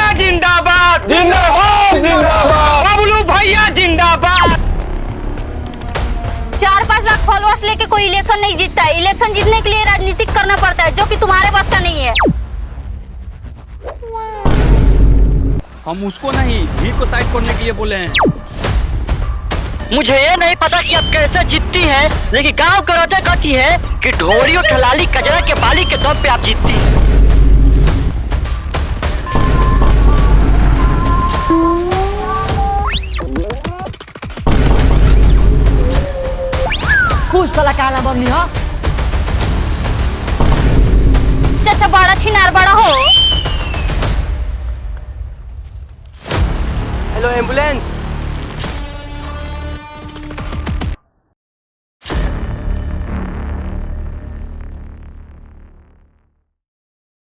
भैया जिंदाबाद, जिंदाबाद जिंदाबाद। बबलू भैया जिंदाबाद। 4-5 लाख फॉलोअर्स लेके कोई इलेक्शन नहीं जीतता है। इलेक्शन जीतने के लिए राजनीतिक करना पड़ता है, जो कि तुम्हारे बस का नहीं है। हम उसको नहीं, भीड़ को साइड करने के लिए बोले हैं। मुझे ये नहीं पता कि अब कैसे जीतती है, लेकिन गांव करौते कहती है कि ढोरी और ठलाली कजरा के बाली के दम पे आप जीतती है। खुश साला काला बमनी हो। चाचा बड़ा छिनार बड़ा हो। Hello ambulance.